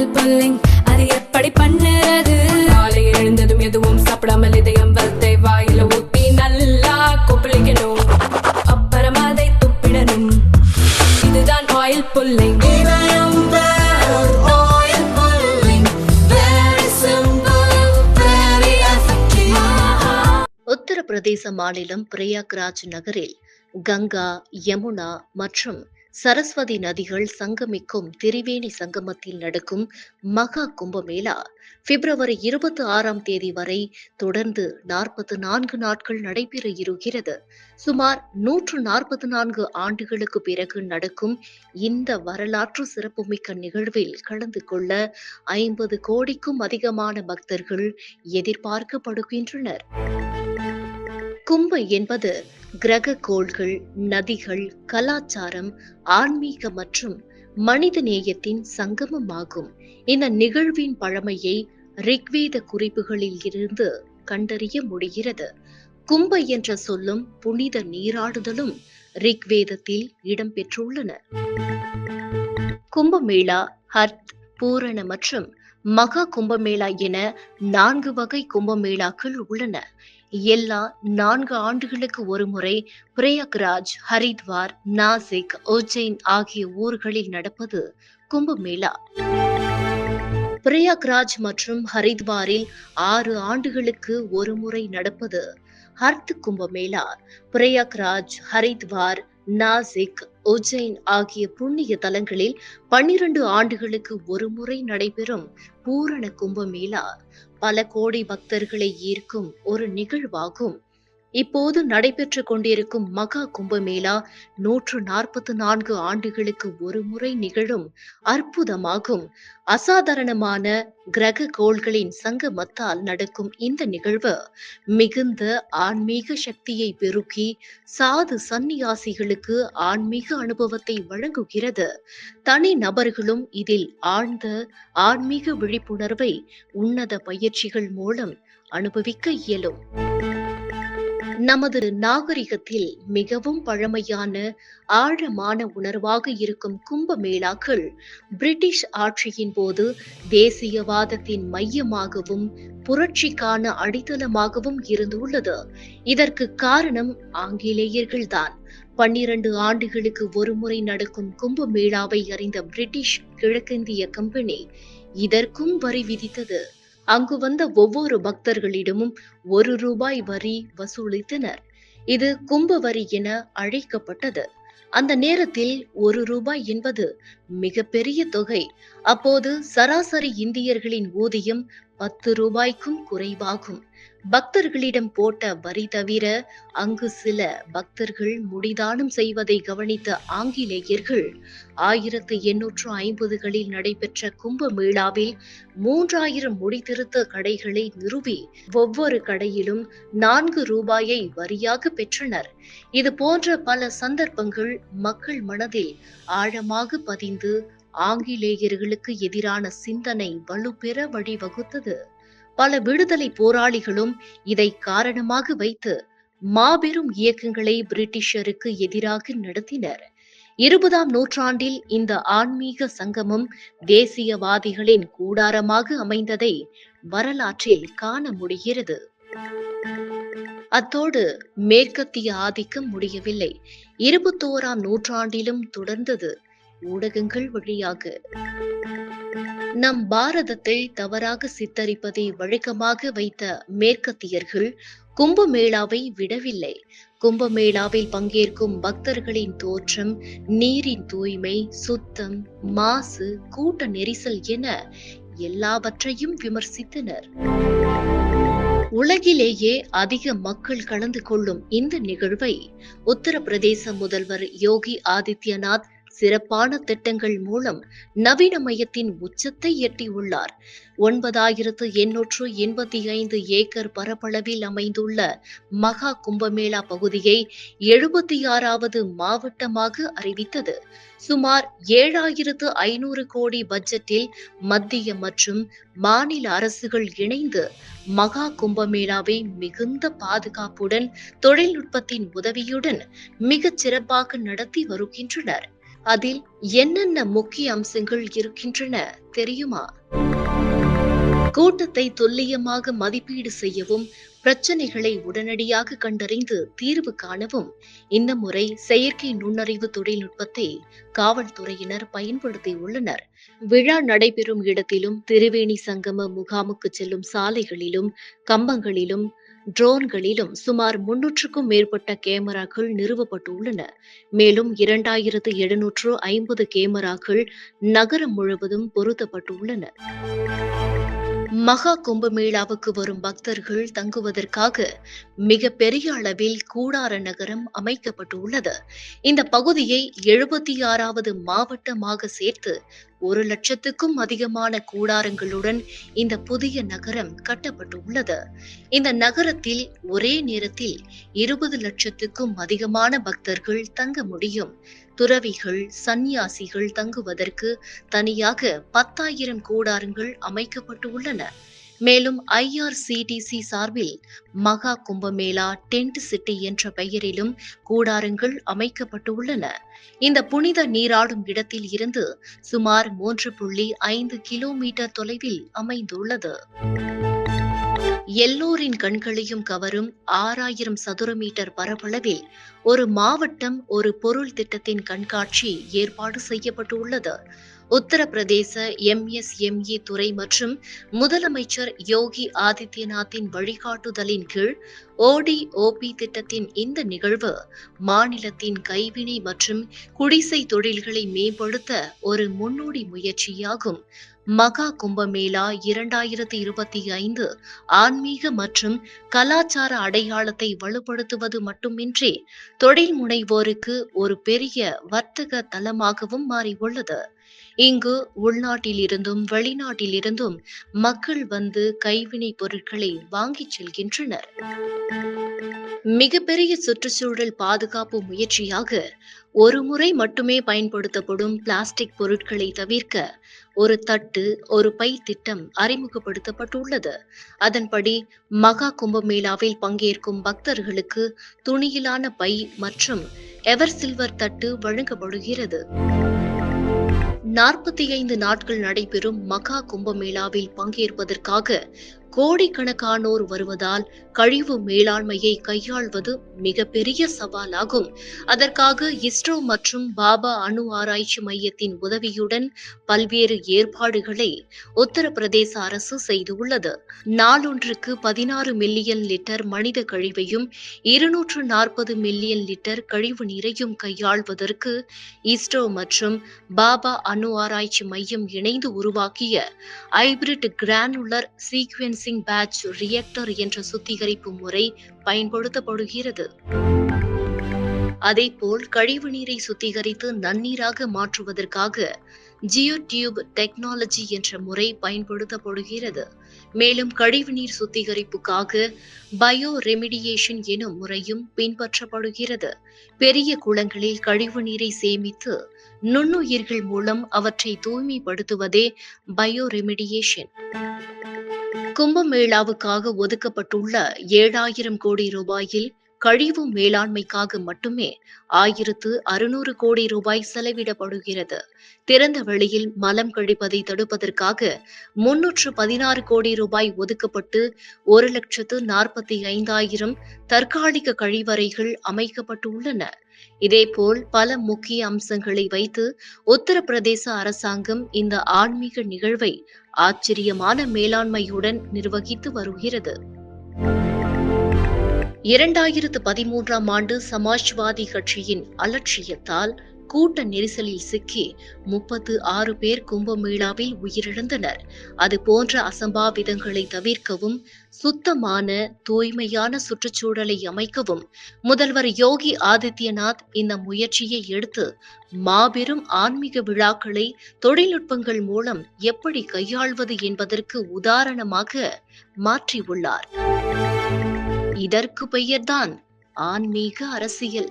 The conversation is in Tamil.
ஆயில் புல்லிங் அது எப்படி பண்ணுறது? காலையில் எழுந்ததும் எதுவும் சாப்பிடாமல் இதயம் வளர்த்தை வாயில ஊத்தி நல்லா கொப்பளிக்கணும், அப்புறம் அதை துப்பிடணும். இதுதான் ஆயில் புல்லிங். உத்தரப்பிரதேச மாநிலம் பிரயாக்ராஜ் நகரில் கங்கா, யமுனா மற்றும் சரஸ்வதி நதிகள் சங்கமிக்கும் திரிவேணி சங்கமத்தில் நடக்கும் மகா கும்பமேளா பிப்ரவரி 26 வரை தொடர்ந்து 44 நாட்கள் நடைபெற இருக்கிறது. சுமார் 144 ஆண்டுகளுக்கு பிறகு நடக்கும் இந்த வரலாற்று சிறப்புமிக்க நிகழ்வில் கலந்து கொள்ள 50 கோடிக்கும் அதிகமான பக்தர்கள் எதிர்பார்க்கப்படுகின்றனர். கும்ப என்பது கிரக கோள்கள், நதிகள், கலாச்சாரம், ஆன்மீக மற்றும் மனித நேயத்தின் சங்கமமாகும். இந்த நிகழ்வின் பழமையை ரிக்வேத குறிப்புகளில் இருந்து கண்டறிய முடிகிறது. கும்ப என்ற சொல்லும் புனித நீராடுதலும் ரிக்வேதத்தில் இடம்பெற்றுள்ளன. கும்பமேளா, ஹர்த், பூரண மற்றும் மகா கும்பமேளா என 4 வகை கும்பமேளாக்கள் உள்ளன. எல்லா 4 ஆண்டுகளுக்கு ஒருமுறை பிரயாக்ராஜ், ஹரித்வார், நாசிக், உஜ்ஜைன் ஆகிய ஊர்களில் நடப்பது கும்பமேளா. பிரயாக்ராஜ் மற்றும் ஹரித்வாரில் 6 ஆண்டுகளுக்கு ஒருமுறை நடப்பது ஹர்த் கும்பமேளா. பிரயாக்ராஜ், ஹரித்வார், நாசிக், உஜ்ஜைன் ஆகிய புண்ணிய தலங்களில் 12 ஆண்டுகளுக்கு ஒருமுறை நடைபெறும் பூரண கும்பமேளா பல கோடி பக்தர்களை ஈர்க்கும் ஒரு நிகழ்வாகும். இப்போது நடைபெற்று கொண்டிருக்கும் மகா கும்பமேளா 144 ஆண்டுகளுக்கு ஒருமுறை நிகழும் அற்புதமாகும். அசாதாரணமான கிரக கோள்களின் சங்கமத்தால் நடக்கும் இந்த நிகழ்வு மிகுந்த ஆன்மீக சக்தியை பெருக்கி சாது சந்நியாசிகளுக்கு ஆன்மீக அனுபவத்தை வழங்குகிறது. தனி நபர்களும் இதில் ஆழ்ந்த ஆன்மீக விழிப்புணர்வை உன்னத பயிற்சிகள் மூலம் அனுபவிக்க இயலும். நமது நாகரிகத்தில் மிகவும் பழமையான ஆழமான உணர்வாக இருக்கும் கும்பமேளாக்கள் பிரிட்டிஷ் ஆட்சியின் போது தேசியவாதத்தின் மையமாகவும் புரட்சிக்கான அடித்தளமாகவும் இருந்துள்ளது. இதற்கு காரணம் ஆங்கிலேயர்கள்தான். 12 ஆண்டுகளுக்கு ஒருமுறை நடக்கும் கும்பமேளாவை அறிந்த பிரிட்டிஷ் கிழக்கிந்திய கம்பெனி இதற்கும் வரி விதித்தது. அங்கு வந்த ஒவ்வொரு பக்தர்களிடமும் ₹1 வரி வசூலித்தனர். இது கும்ப வரி என அழைக்கப்பட்டது. அந்த நேரத்தில் ₹1 என்பது மிகப்பெரிய தொகை. அப்போது சராசரி இந்தியர்களின் ஊதியம் ₹10க்கும் குறைவாகும். பக்தர்களிடம் போட்ட வரி தவிர அங்கு சில பக்தர்கள் முடிதானம் செய்வதை கவனித்த ஆங்கிலேயர்கள் 1850களில் நடைபெற்ற கும்பமேளாவில் 3000 முடிதிருத்த கடைகளை நிறுவி ஒவ்வொரு கடையிலும் ₹4 வரியாக பெற்றனர். இது போன்ற பல சந்தர்ப்பங்கள் மக்கள் மனதில் ஆழமாக பதிந்து ஆங்கிலேயர்களுக்கு எதிரான சிந்தனை வலுப்பெற வழிவகுத்தது. பல விடுதலை போராளிகளும் இதை காரணமாக வைத்து மாபெரும் இயக்கங்களை பிரிட்டிஷருக்கு எதிராக நடத்தினர். 20ஆம் நூற்றாண்டில் இந்த ஆன்மீக சங்கமம் தேசியவாதிகளின் கூடாரமாக அமைந்ததை வரலாற்றில் காண முடிகிறது. அத்தோடு மேற்கத்திய ஆதிக்கம் முடியவில்லை. 21ஆம் நூற்றாண்டிலும் தொடர்ந்தது. ஊடகங்கள் வழியாக நம் பாரதத்தை தவறாக சித்தரிப்பதை வழக்கமாக வைத்த மேற்கத்தியர்கள் கும்பமேளாவை விடவில்லை. கும்பமேளாவில் பங்கேற்கும் பக்தர்களின் தோற்றம், நீரின் தூய்மை, சுத்தம், மாசு, கூட்ட நெரிசல் என எல்லாவற்றையும் விமர்சித்தனர். உலகிலேயே அதிக மக்கள் கலந்து கொள்ளும் இந்த நிகழ்வை உத்தரப்பிரதேச முதல்வர் யோகி ஆதித்யநாத் சிறப்பான திட்டங்கள் மூலம் நவீனமயத்தின் உச்சத்தை எட்டியுள்ளார். 9885 ஏக்கர் பரப்பளவில் அமைந்துள்ள மகா கும்பமேளா பகுதியை 76வது மாவட்டமாக அறிவித்தது. சுமார் 7500 கோடி பட்ஜெட்டில் மத்திய மற்றும் மாநில அரசுகள் இணைந்து மகா கும்பமேளாவை மிகுந்த பாதுகாப்புடன் தொழில்நுட்பத்தின் உதவியுடன் மிகச் சிறப்பாக நடத்தி வருகின்றனர். அதில் என்னென்ன முக்கிய அம்சங்கள் இருக்கின்றன தெரியுமா? கூட்டத்தை துல்லியமாக மதிப்பீடு செய்யவும் பிரச்சனைகளை உடனடியாக கண்டறிந்து தீர்வு காணவும் இந்த முறை செயற்கை நுண்ணறிவு தொழில்நுட்பத்தை காவல்துறையினர் பயன்படுத்தியுள்ளனர். விழா நடைபெறும் இடத்திலும் திரிவேணி சங்கம முகாமுக்கு செல்லும் சாலைகளிலும் கம்பங்களிலும் ட்ரோன்களிலும் சுமார் 300க்கும் மேற்பட்ட கேமராக்கள் நிறுவப்பட்டுள்ளன. மேலும் 2750 கேமராக்கள் நகரம் முழுவதும் பொருத்தப்பட்டுள்ளன. மகா கும்பமேளாவுக்கு வரும் பக்தர்கள் தங்குவதற்காக மிக பெரிய அளவில் கூடார நகரம் அமைக்கப்பட்டுள்ளது. இந்த பகுதியை 76வது மாவட்டமாக சேர்த்து 1,00,000க்கும் அதிகமான கூடாரங்களுடன் இந்த புதிய நகரம் கட்டப்பட்டுள்ளது. இந்த நகரத்தில் ஒரே நேரத்தில் 20 லட்சத்துக்கும் அதிகமான பக்தர்கள் தங்க முடியும். துறவிகள், சந்நியாசிகள் தங்குவதற்கு தனியாக 10,000 கூடாரங்கள் அமைக்கப்பட்டுள்ளன. மேலும் IRCTC சார்பில் மகா கும்பமேளா டென்ட் சிட்டி என்ற பெயரிலும் கூடாரங்கள் அமைக்கப்பட்டுள்ளன. இந்த புனித நீராடும் இடத்தில் இருந்து சுமார் 3.5 கிலோமீட்டர் தொலைவில் அமைந்துள்ளது. எல்லோரின் கண்களையும் கவரும் 6000 சதுர மீட்டர் பரப்பளவில் ஒரு மாவட்டம் ஒரு பொருள் திட்டத்தின் கண்காட்சி ஏற்பாடு செய்யப்பட்டுள்ளது. உத்தரப்பிரதேச MSME துறை மற்றும் முதலமைச்சர் யோகி ஆதித்யநாத்தின் வழிகாட்டுதலின் கீழ் ODOP திட்டத்தின் இந்த நிகழ்வு மாநிலத்தின் கைவினை மற்றும் குடிசை தொழில்களை மேம்படுத்த ஒரு முன்னோடி முயற்சியாகும். மகா கும்பமேளா 2025 ஆன்மீக மற்றும் கலாச்சார அடையாளத்தை வலுப்படுத்துவது மட்டுமின்றி தொழில் முனைவோருக்கு ஒரு பெரிய வர்த்தக தளமாகவும் மாறியுள்ளது. இங்கு உள்நாட்டிலிருந்தும் வெளிநாட்டிலிருந்தும் மக்கள் வந்து கைவினை பொருட்களை வாங்கிச் செல்கின்றனர். மிகப்பெரிய சுற்றுச்சூழல் பாதுகாப்பு முயற்சியாக ஒரு முறை மட்டுமே பயன்படுத்தப்படும் பிளாஸ்டிக் பொருட்களை தவிர்க்க ஒரு தட்டு ஒரு பை திட்டம் அறிமுகப்படுத்தப்பட்டுள்ளது. அதன்படி மகா கும்பமேளாவில் பங்கேற்கும் பக்தர்களுக்கு துணியிலான பை மற்றும் எவர் சில்வர் தட்டு வழங்கப்படுகிறது. 45 நாட்கள் நடைபெறும் மகா கும்பமேளாவில் பங்கேற்பதற்காக கோடிக்கணக்கானோர் வருவதால் கழிவு மேலாண்மையை கையாள்வது மிகப்பெரிய சவாலாகும். அதற்காக இஸ்ரோ மற்றும் பாபா அணு ஆராய்ச்சி மையத்தின் உதவியுடன் பல்வேறு ஏற்பாடுகளை உத்தரப்பிரதேச அரசு செய்துள்ளது. நாளொன்றுக்கு 16 மில்லியன் லிட்டர் மனித கழிவையும் 240 மில்லியன் லிட்டர் கழிவு நீரையும் கையாள்வதற்கு இஸ்ரோ மற்றும் பாபா அணு ஆராய்ச்சி மையம் இணைந்து உருவாக்கிய hybrid granular sequencing batch reactor என்ற சுத்திகரிப்பு முறை பயன்படுத்தப்படுகிறது. அதேபோல் கழிவு நீரை சுத்திகரித்து நன்னீராக மாற்றுவதற்காக ஜியோ டியூப் டெக்னாலஜி என்ற முறை பயன்படுத்தப்படுகிறது. மேலும் கழிவுநீர் சுத்திகரிப்புக்காக பயோ ரெமிடியேஷன் எனும் முறையும் பின்பற்றப்படுகிறது. பெரிய குளங்களில் கழிவு நீரை சேமித்து நுண்ணுயிர்கள் மூலம் அவற்றை தூய்மைப்படுத்துவதே பயோ ரெமிடியேஷன். கும்பமேளாவுக்காக ஒதுக்கப்பட்டுள்ள 7,000 கோடி ரூபாயில் கழிவு மேலாண்மைக்காக மட்டுமே 1,600 கோடி ரூபாய் செலவிடப்படுகிறது. திறந்த வெளியில் மலம் கழிப்பதை தடுப்பதற்காக 316 கோடி ரூபாய் ஒதுக்கப்பட்டு 1,45,000 தற்காலிக கழிவறைகள் அமைக்கப்பட்டுள்ளன. இதேபோல் பல முக்கிய அம்சங்களை வைத்து உத்தரப்பிரதேச அரசாங்கம் இந்த ஆன்மீக நிகழ்வை ஆச்சரியமான மேலாண்மையுடன் நிர்வகித்து வருகிறது. 2013ஆம் ஆண்டு சமாஜ்வாதி கட்சியின் அலட்சியத்தால் கூட்ட நெரிசலில் சிக்கி 36 பேர் கும்பமேளாவில் உயிரிழந்தனர். அது போன்ற அசம்பாவிதங்களை தவிர்க்கவும் சுத்தமான தூய்மையான சுற்றுச்சூழலை அமைக்கவும் முதல்வர் யோகி ஆதித்யநாத் இந்த முயற்சியை எடுத்து மாபெரும் ஆன்மீக விழாக்களை தொழில்நுட்பங்கள் மூலம் எப்படி கையாள்வது என்பதற்கு உதாரணமாக மாற்றியுள்ளார். இதற்கு பெயர்தான் ஆன்மீக அரசியல்.